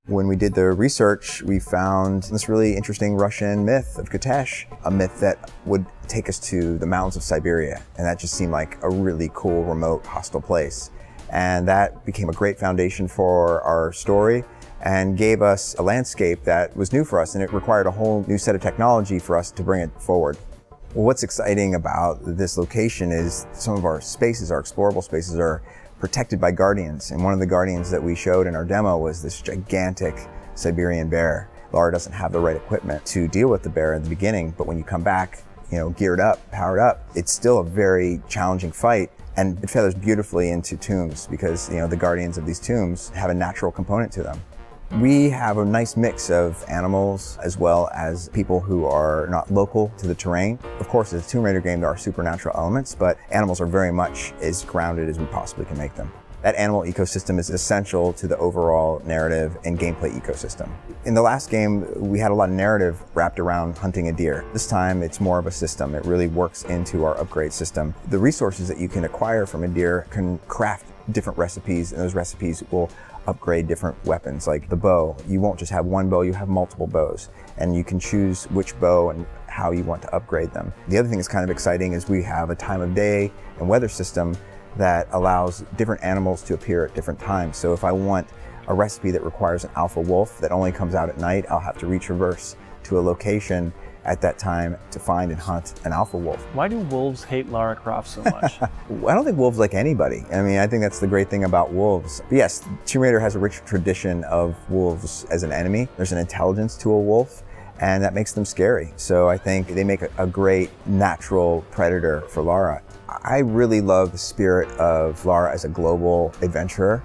When we did the research, we found this really interesting Russian myth of Kitesh, a myth that would take us to the mountains of Siberia. And that just seemed like a really cool, remote, hostile place. And that became a great foundation for our story and gave us a landscape that was new for us, and it required a whole new set of technology for us to bring it forward. Well, what's exciting about this location is some of our spaces, our explorable spaces, are protected by guardians. And one of the guardians that we showed in our demo was this gigantic Siberian bear. Lara doesn't have the right equipment to deal with the bear in the beginning, but when you come back, geared up, powered up, it's still a very challenging fight. And it feathers beautifully into tombs because, the guardians of these tombs have a natural component to them. We have a nice mix of animals as well as people who are not local to the terrain. Of course, as a Tomb Raider game, there are supernatural elements, but animals are very much as grounded as we possibly can make them. That animal ecosystem is essential to the overall narrative and gameplay ecosystem. In the last game, we had a lot of narrative wrapped around hunting a deer. This time, it's more of a system. It really works into our upgrade system. The resources that you can acquire from a deer can craft different recipes, and those recipes will upgrade different weapons, like the bow. You won't just have one bow, you have multiple bows, and you can choose which bow and how you want to upgrade them. The other thing that's kind of exciting is we have a time of day and weather system that allows different animals to appear at different times. So if I want a recipe that requires an alpha wolf that only comes out at night, I'll have to retraverse to a location at that time to find and hunt an alpha wolf. Why do wolves hate Lara Croft so much? I don't think wolves like anybody. I think that's the great thing about wolves. But yes, Tomb Raider has a rich tradition of wolves as an enemy. There's an intelligence to a wolf, and that makes them scary. So I think they make a great natural predator for Lara. I really love the spirit of Lara as a global adventurer.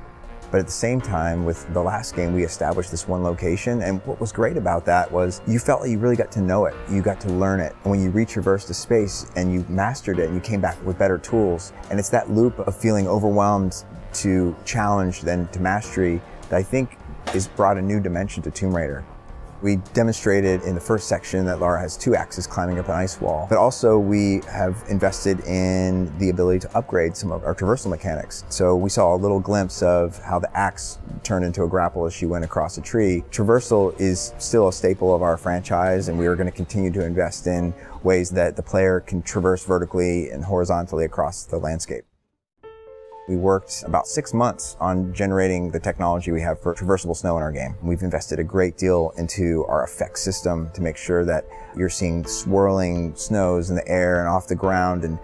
But at the same time, with the last game, we established this one location. And what was great about that was you felt like you really got to know it. You got to learn it. And when you retraversed the space and you mastered it and you came back with better tools, and it's that loop of feeling overwhelmed to challenge then to mastery that I think has brought a new dimension to Tomb Raider. We demonstrated in the first section that Lara has 2 axes climbing up an ice wall, but also we have invested in the ability to upgrade some of our traversal mechanics. So we saw a little glimpse of how the axe turned into a grapple as she went across a tree. Traversal is still a staple of our franchise, and we are going to continue to invest in ways that the player can traverse vertically and horizontally across the landscape. We worked about 6 months on generating the technology we have for traversable snow in our game. We've invested a great deal into our effects system to make sure that you're seeing swirling snows in the air and off the ground and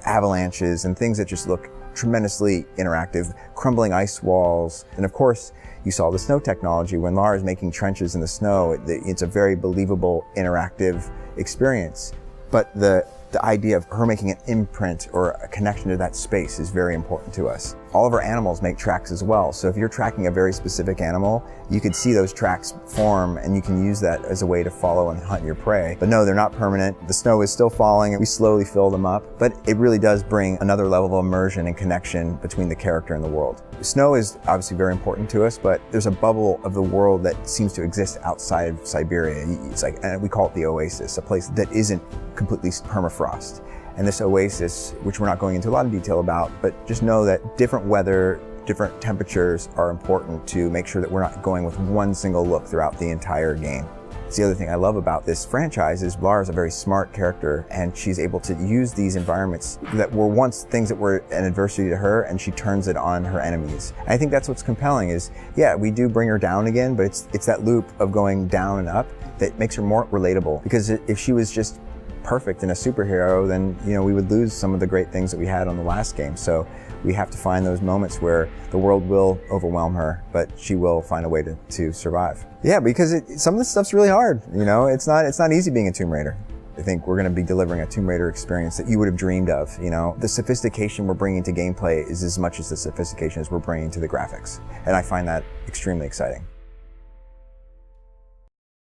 avalanches and things that just look tremendously interactive, crumbling ice walls. And of course, you saw the snow technology. When Lara's making trenches in the snow, it's a very believable, interactive experience. But the idea of her making an imprint or a connection to that space is very important to us. All of our animals make tracks as well. So if you're tracking a very specific animal, you could see those tracks form and you can use that as a way to follow and hunt your prey. But no, they're not permanent. The snow is still falling and we slowly fill them up. But it really does bring another level of immersion and connection between the character and the world. Snow is obviously very important to us, but there's a bubble of the world that seems to exist outside of Siberia. It's like, and we call it the Oasis, a place that isn't completely permafrost. And this oasis, which we're not going into a lot of detail about, but just know that different weather, different temperatures are important to make sure that we're not going with one single look throughout the entire game. It's the other thing I love about this franchise is Lara's a very smart character, and she's able to use these environments that were once things that were an adversity to her, and she turns it on her enemies. And I think that's what's compelling is, yeah, we do bring her down again, but it's that loop of going down and up that makes her more relatable. Because if she was just perfect and a superhero, then we would lose some of the great things that we had on the last game. So we have to find those moments where the world will overwhelm her, but she will find a way to survive. Yeah, because some of this stuff's really hard. It's not easy being a Tomb Raider. I think we're going to be delivering a Tomb Raider experience that you would have dreamed of. The sophistication we're bringing to gameplay is as much as the sophistication as we're bringing to the graphics, and I find that extremely exciting.